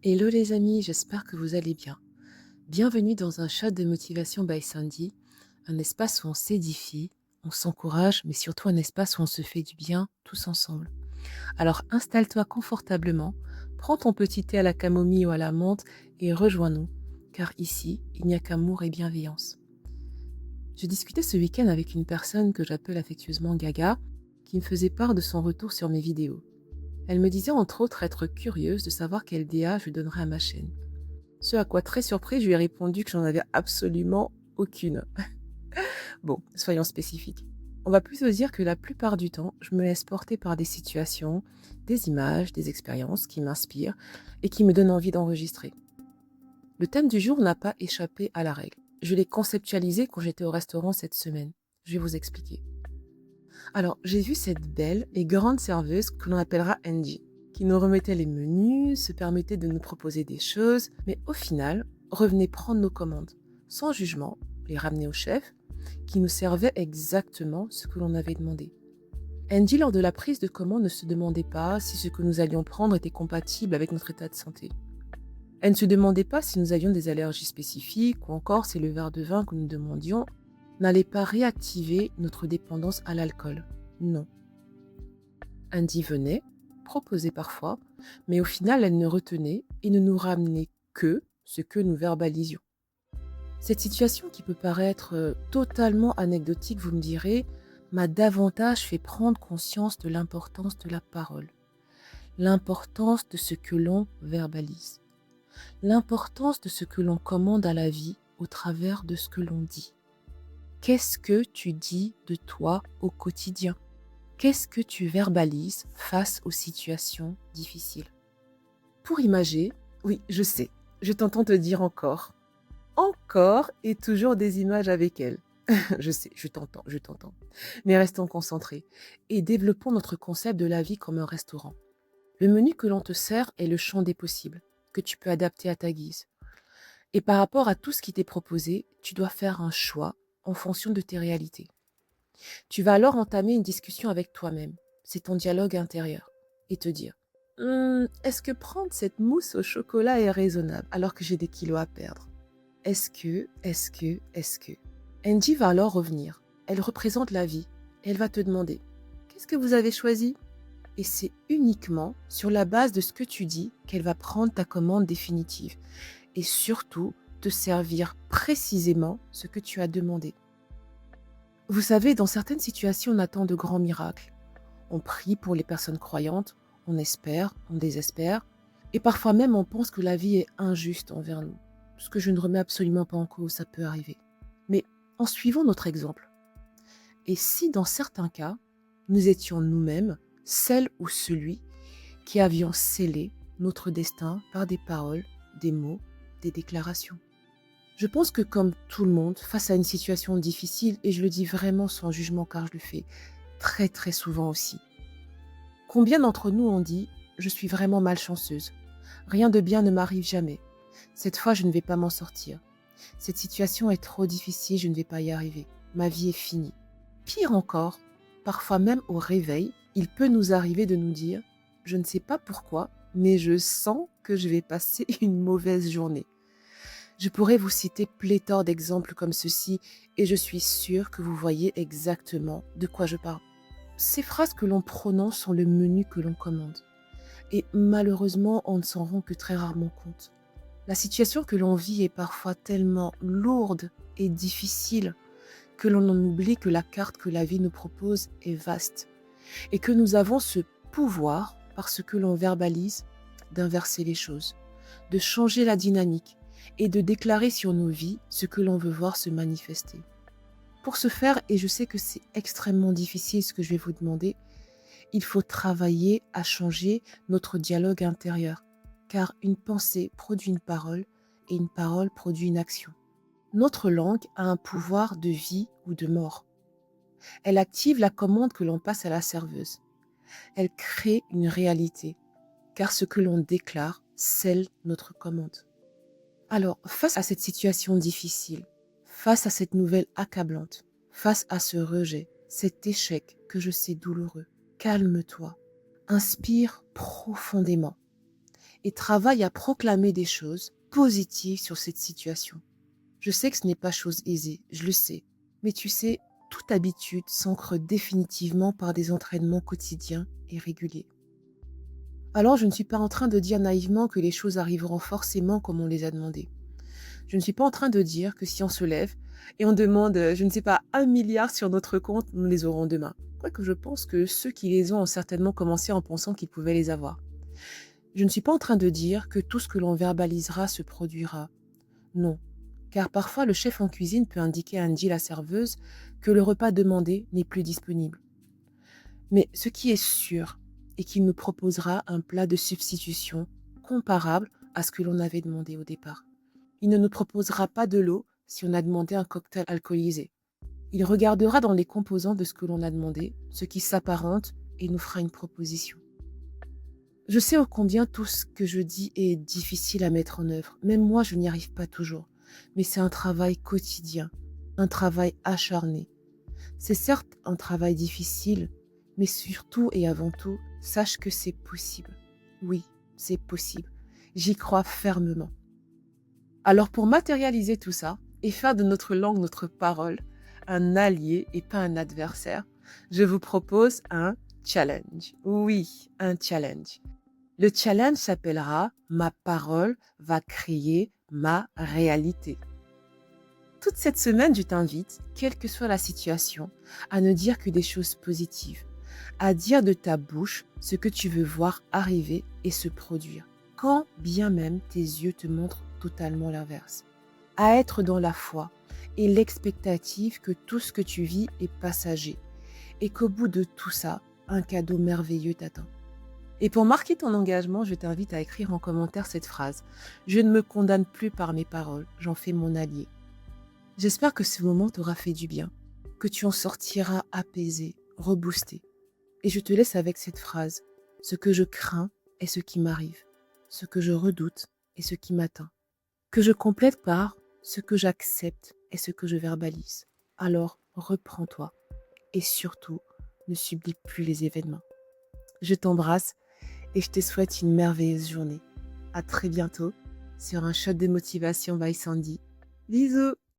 Hello les amis, j'espère que vous allez bien. Bienvenue dans un chat de motivation by Sandy, un espace où on s'édifie, on s'encourage, mais surtout un espace où on se fait du bien tous ensemble. Alors installe-toi confortablement, prends ton petit thé à la camomille ou à la menthe et rejoins-nous, car ici, il n'y a qu'amour et bienveillance. Je discutais ce week-end avec une personne que j'appelle affectueusement Gaga, qui me faisait part de son retour sur mes vidéos. Elle me disait entre autres être curieuse de savoir quel DA je donnerais à ma chaîne. Ce à quoi, très surpris, je lui ai répondu que j'en avais absolument aucune. Bon, soyons spécifiques. On va plutôt dire que la plupart du temps, je me laisse porter par des situations, des images, des expériences qui m'inspirent et qui me donnent envie d'enregistrer. Le thème du jour n'a pas échappé à la règle. Je l'ai conceptualisé quand j'étais au restaurant cette semaine. Je vais vous expliquer. Alors, j'ai vu cette belle et grande serveuse que l'on appellera Angie, qui nous remettait les menus, se permettait de nous proposer des choses, mais au final, revenait prendre nos commandes, sans jugement, les ramener au chef, qui nous servait exactement ce que l'on avait demandé. Angie, lors de la prise de commande, ne se demandait pas si ce que nous allions prendre était compatible avec notre état de santé. Elle ne se demandait pas si nous avions des allergies spécifiques ou encore si le verre de vin que nous demandions n'allait pas réactiver notre dépendance à l'alcool. Non. Andy venait, proposait parfois, mais au final elle ne retenait et ne nous ramenait que ce que nous verbalisions. Cette situation qui peut paraître totalement anecdotique, vous me direz, m'a davantage fait prendre conscience de l'importance de la parole, l'importance de ce que l'on verbalise, l'importance de ce que l'on commande à la vie au travers de ce que l'on dit. Qu'est-ce que tu dis de toi au quotidien? Qu'est-ce que tu verbalises face aux situations difficiles? Pour imager, oui, je sais, je t'entends te dire encore. Encore et toujours des images avec elle. Je sais, je t'entends. Mais restons concentrés et développons notre concept de la vie comme un restaurant. Le menu que l'on te sert est le champ des possibles, que tu peux adapter à ta guise. Et par rapport à tout ce qui t'est proposé, tu dois faire un choix en fonction de tes réalités. Tu vas alors entamer une discussion avec toi-même, c'est ton dialogue intérieur, et te dire est-ce que prendre cette mousse au chocolat est raisonnable alors que j'ai des kilos à perdre? Est-ce que Angie va alors revenir. Elle représente la vie. Elle va te demander qu'est-ce que vous avez choisi? Et c'est uniquement sur la base de ce que tu dis qu'elle va prendre ta commande définitive et surtout te servir précisément ce que tu as demandé. Vous savez, dans certaines situations, on attend de grands miracles. On prie pour les personnes croyantes, on espère, on désespère, et parfois même on pense que la vie est injuste envers nous. Ce que je ne remets absolument pas en cause, ça peut arriver. Mais en suivant notre exemple, et si dans certains cas, nous étions nous-mêmes, celle ou celui qui avions scellé notre destin par des paroles, des mots, des déclarations? Je pense que comme tout le monde, face à une situation difficile, et je le dis vraiment sans jugement car je le fais très très souvent aussi, combien d'entre nous ont dit « je suis vraiment malchanceuse, rien de bien ne m'arrive jamais, cette fois je ne vais pas m'en sortir, cette situation est trop difficile, je ne vais pas y arriver, ma vie est finie ». Pire encore, parfois même au réveil, il peut nous arriver de nous dire « je ne sais pas pourquoi, mais je sens que je vais passer une mauvaise journée ». Je pourrais vous citer pléthore d'exemples comme ceci et je suis sûre que vous voyez exactement de quoi je parle. Ces phrases que l'on prononce sont le menu que l'on commande. Et malheureusement, on ne s'en rend que très rarement compte. La situation que l'on vit est parfois tellement lourde et difficile que l'on en oublie que la carte que la vie nous propose est vaste et que nous avons ce pouvoir, par ce que l'on verbalise, d'inverser les choses, de changer la dynamique et de déclarer sur nos vies ce que l'on veut voir se manifester. Pour ce faire, et je sais que c'est extrêmement difficile ce que je vais vous demander, il faut travailler à changer notre dialogue intérieur, car une pensée produit une parole et une parole produit une action. Notre langue a un pouvoir de vie ou de mort. Elle active la commande que l'on passe à la serveuse. Elle crée une réalité, car ce que l'on déclare scelle notre commande. Alors, face à cette situation difficile, face à cette nouvelle accablante, face à ce rejet, cet échec que je sais douloureux, calme-toi, inspire profondément et travaille à proclamer des choses positives sur cette situation. Je sais que ce n'est pas chose aisée, je le sais. Mais tu sais, toute habitude s'ancre définitivement par des entraînements quotidiens et réguliers. Alors je ne suis pas en train de dire naïvement que les choses arriveront forcément comme on les a demandées. Je ne suis pas en train de dire que si on se lève et on demande, je ne sais pas, 1 milliard sur notre compte, nous les aurons demain. Quoique je pense que ceux qui les ont certainement commencé en pensant qu'ils pouvaient les avoir. Je ne suis pas en train de dire que tout ce que l'on verbalisera se produira. Non, car parfois le chef en cuisine peut indiquer à Andy la serveuse que le repas demandé n'est plus disponible. Mais ce qui est sûr est qu'il nous proposera un plat de substitution comparable à ce que l'on avait demandé au départ. Il ne nous proposera pas de l'eau si on a demandé un cocktail alcoolisé. Il regardera dans les composants de ce que l'on a demandé, ce qui s'apparente, et nous fera une proposition. Je sais ô combien tout ce que je dis est difficile à mettre en œuvre. Même moi, je n'y arrive pas toujours. Mais c'est un travail quotidien, un travail acharné. C'est certes un travail difficile, mais surtout et avant tout, sache que c'est possible. Oui, c'est possible. J'y crois fermement. Alors pour matérialiser tout ça et faire de notre langue, notre parole, un allié et pas un adversaire, je vous propose un challenge. Oui, un challenge. Le challenge s'appellera Ma parole va créer ma réalité. Toute cette semaine, je t'invite, quelle que soit la situation, à ne dire que des choses positives, à dire de ta bouche ce que tu veux voir arriver et se produire, quand bien même tes yeux te montrent totalement l'inverse. À être dans la foi et l'expectative que tout ce que tu vis est passager et qu'au bout de tout ça, un cadeau merveilleux t'attend. Et pour marquer ton engagement, je t'invite à écrire en commentaire cette phrase. Je ne me condamne plus par mes paroles, j'en fais mon allié. J'espère que ce moment t'aura fait du bien, que tu en sortiras apaisé, reboosté. Et je te laisse avec cette phrase. Ce que je crains est ce qui m'arrive. Ce que je redoute est ce qui m'atteint. Que je complète par ce que j'accepte est ce que je verbalise. Alors, reprends-toi. Et surtout, ne subis plus les événements. Je t'embrasse et je te souhaite une merveilleuse journée. À très bientôt sur un shot de motivation by Sandy. Bisous!